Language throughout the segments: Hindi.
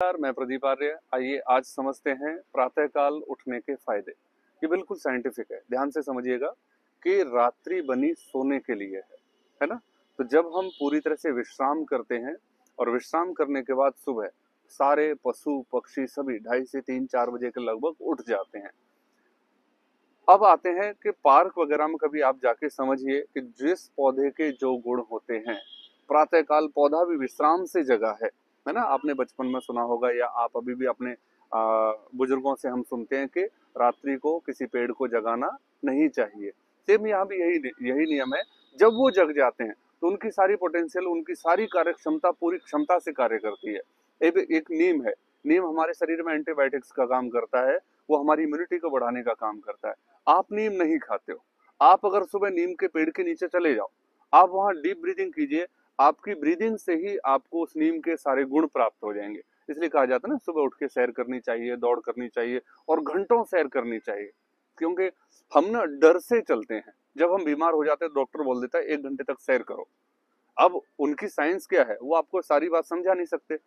नमस्कार, मैं प्रदीप आर्य। आइए आज समझते हैं प्रातःकाल उठने के फायदे। ये बिल्कुल साइंटिफिक है, ध्यान से समझिएगा कि रात्रि बनी सोने के लिए है ना। तो जब हम पूरी तरह से विश्राम करते हैं और विश्राम करने के बाद सुबह सारे पशु पक्षी सभी 2:30 से 3-4 बजे के लगभग उठ जाते हैं। अब आते हैं कि पार्क वगैरह में कभी आप जाके समझिए कि जिस पौधे के जो गुण होते हैं, प्रातःकाल पौधा भी विश्राम से जगा है ना। आपने बचपन में सुना होगा या आप अभी भी अपने बुजुर्गों से हम सुनते हैं कि रात्रि को किसी पेड़ को जगाना नहीं चाहिए। सेम यहाँ भी यही यही नियम है। जब वो जग जाते हैं तो उनकी सारी पोटेंशियल, उनकी सारी कार्य क्षमता पूरी क्षमता से कार्य करती है। एक नीम है, नीम हमारे शरीर में एंटीबायोटिक्स का काम करता है, वो हमारी इम्यूनिटी को बढ़ाने का काम करता है। आप नीम नहीं खाते हो, आप अगर सुबह नीम के पेड़ के नीचे चले जाओ, आप वहां डीप ब्रीदिंग कीजिए, आपकी ब्रीदिंग से ही आपको उस नीम के सारे गुण प्राप्त हो जाएंगे। इसलिए कहा जाता है ना, सुबह उठ के सैर करनी चाहिए, दौड़ करनी चाहिए और घंटों सैर करनी चाहिए। क्योंकि हम ना डर से चलते हैं, जब हम बीमार हो जाते हैं डॉक्टर बोल देता है 1 घंटे तक सैर करो। अब उनकी साइंस क्या है, वो आपको सारी बात समझा नहीं सकते।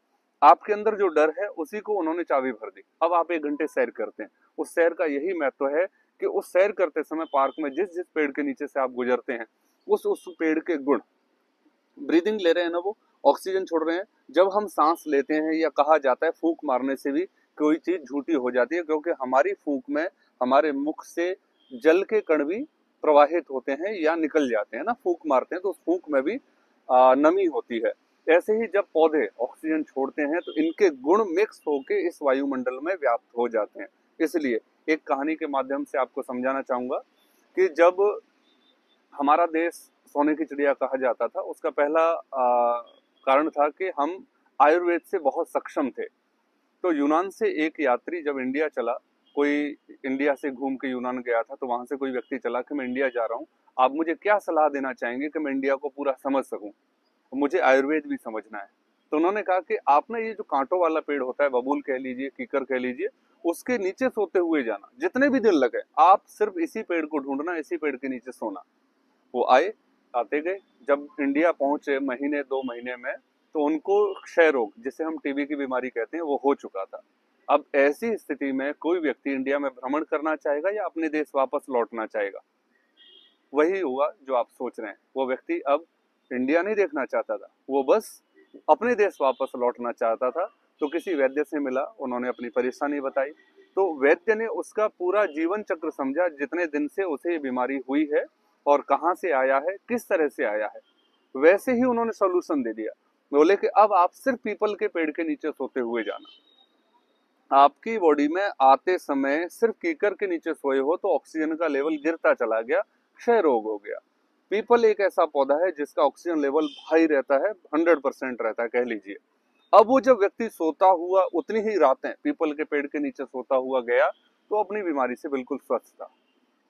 आपके अंदर जो डर है उसी को उन्होंने चाबी भर दी। अब आप 1 घंटे सैर करते हैं, उस सैर का यही महत्व है कि उस सैर करते समय पार्क में जिस जिस पेड़ के नीचे से आप गुजरते हैं, उस पेड़ के गुण, ब्रीदिंग ले रहे हैं ना, वो ऑक्सीजन छोड़ रहे हैं। जब हम सांस लेते हैं या कहा जाता है फूंक मारने से भी कोई चीज झूठी हो जाती है, क्योंकि हमारी फूंक में हमारे मुख से जल के कण भी प्रवाहित होते हैं या निकल जाते हैं ना। फूंक मारते हैं तो उस फूंक में भी नमी होती है। ऐसे ही जब पौधे ऑक्सीजन छोड़ते हैं तो इनके गुण मिक्स होके इस वायुमंडल में व्याप्त हो जाते हैं। इसलिए एक कहानी के माध्यम से आपको समझाना चाहूंगा कि जब हमारा देश सोने की चिड़िया कहा जाता था, उसका पहला कारण था कि हम आयुर्वेद से बहुत सक्षम थे। तो यूनान से एक यात्री जब इंडिया चला, कोई इंडिया से घूम के यूनान गया था, तो वहां से कोई व्यक्ति चला कि मैं इंडिया जा रहा हूँ, आप मुझे क्या सलाह देना चाहेंगे कि मैं इंडिया को पूरा समझ सकूं, मुझे आयुर्वेद भी समझना है। तो उन्होंने कहा कि आप ना ये जो कांटों वाला पेड़ होता है, बबूल कह लीजिए, कीकर कह लीजिए, उसके नीचे सोते हुए जाना, जितने भी दिन लगे आप सिर्फ इसी पेड़ को ढूंढना, इसी पेड़ के नीचे सोना। वो आए, आते गए। जब इंडिया पहुंचे महीने 2 महीने में, तो उनको क्षय रोग, जिसे हम टीबी की बीमारी कहते हैं, वो हो चुका था। अब ऐसी स्थिति में कोई व्यक्ति इंडिया में भ्रमण करना चाहेगा या अपने देश वापस लौटना चाहेगा? वही हुआ जो आप सोच रहे हैं। वो व्यक्ति अब इंडिया नहीं देखना चाहता था, वो बस अपने देश वापस लौटना चाहता था। तो किसी वैद्य से मिला, उन्होंने अपनी परेशानी बताई। तो वैद्य ने उसका पूरा जीवन चक्र समझा, जितने दिन से उसे ये बीमारी हुई है और कहाँ से आया है, किस तरह से आया है, वैसे ही उन्होंने सोल्यूशन दे दिया। बोले कि अब आप सिर्फ पीपल के पेड़ के नीचे सोते हुए जाना। आपकी बॉडी में आते समय सिर्फ कीकर के नीचे सोए हो तो ऑक्सीजन का लेवल गिरता चला गया, क्षय रोग हो गया। पीपल एक ऐसा पौधा है जिसका ऑक्सीजन लेवल हाई रहता है, 100% रहता है कह लीजिए। अब वो जब व्यक्ति सोता हुआ उतनी ही रातें पीपल के पेड़ के नीचे सोता हुआ गया, तो अपनी बीमारी से बिल्कुल स्वस्थ था।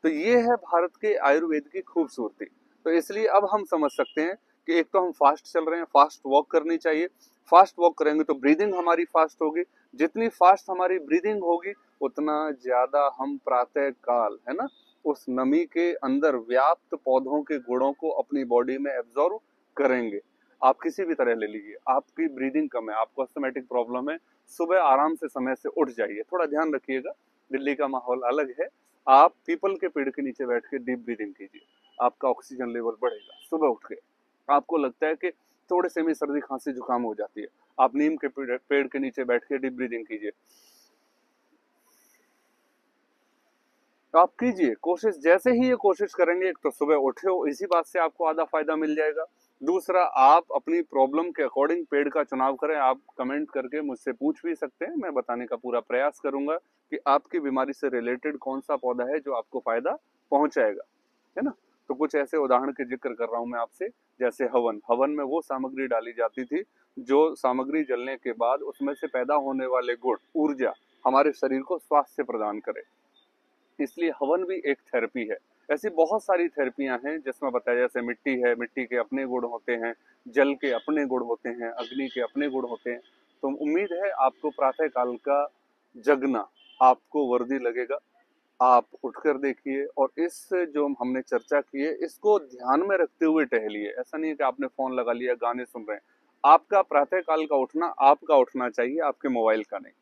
तो ये है भारत के आयुर्वेद की खूबसूरती। तो इसलिए अब हम समझ सकते हैं कि एक तो हम फास्ट चल रहे हैं, फास्ट वॉक करनी चाहिए। फास्ट वॉक करेंगे तो ब्रीदिंग हमारी फास्ट होगी, जितनी फास्ट हमारी ब्रीदिंग होगी उतना ज्यादा हम प्रातः काल, है ना, उस नमी के अंदर व्याप्त पौधों के गुणों को अपनी बॉडी में एब्जॉर्व करेंगे। आप किसी भी तरह ले लीजिए, आपकी ब्रीदिंग कम है, आपको अस्थमैटिक प्रॉब्लम है, सुबह आराम से समय से उठ जाइए। थोड़ा ध्यान रखिएगा, दिल्ली का माहौल अलग है। आप पीपल के पेड़ के नीचे बैठ के डीप ब्रीदिंग कीजिए, आपका ऑक्सीजन लेवल बढ़ेगा। सुबह उठ के आपको लगता है कि थोड़े से में सर्दी खांसी जुकाम हो जाती है, आप नीम के पेड़ के नीचे बैठ के डीप ब्रीदिंग कीजिए। तो आप कीजिए कोशिश, जैसे ही ये कोशिश करेंगे, एक तो सुबह उठे हो, इसी बात से आपको आधा फायदा मिल जाएगा। दूसरा, आप अपनी प्रॉब्लम के अकॉर्डिंग पेड़ का चुनाव करें। आप कमेंट करके मुझसे पूछ भी सकते हैं, मैं बताने का पूरा प्रयास करूंगा कि आपकी बीमारी से रिलेटेड कौन सा पौधा है जो आपको फायदा पहुंचाएगा, है ना। तो कुछ ऐसे उदाहरण के जिक्र कर रहा हूं मैं आपसे, जैसे हवन। हवन में वो सामग्री डाली जाती थी जो सामग्री जलने के बाद उसमें से पैदा होने वाले गुण, ऊर्जा हमारे शरीर को स्वास्थ्य प्रदान करे। इसलिए हवन भी एक थेरेपी है। ऐसी बहुत सारी थेरेपियां हैं जिसमें बताया, जैसे मिट्टी है, मिट्टी के अपने गुण होते हैं, जल के अपने गुण होते हैं, अग्नि के अपने गुण होते हैं। तो उम्मीद है आपको प्रातः काल का जगना आपको वर्दी लगेगा। आप उठकर देखिए और इस जो हमने चर्चा की है इसको ध्यान में रखते हुए टहलिए। ऐसा नहीं है कि आपने फोन लगा लिया, गाने सुन रहे हैं। आपका प्रातःकाल का उठना आपका उठना चाहिए, आपके मोबाइल का नहीं।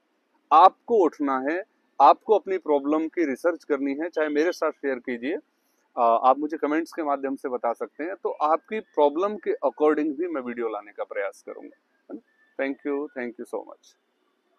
आपको उठना है, आपको अपनी प्रॉब्लम की रिसर्च करनी है, चाहे मेरे साथ शेयर कीजिए, आप मुझे कमेंट्स के माध्यम से बता सकते हैं, तो आपकी प्रॉब्लम के अकॉर्डिंग भी मैं वीडियो लाने का प्रयास करूंगा। Thank you so much.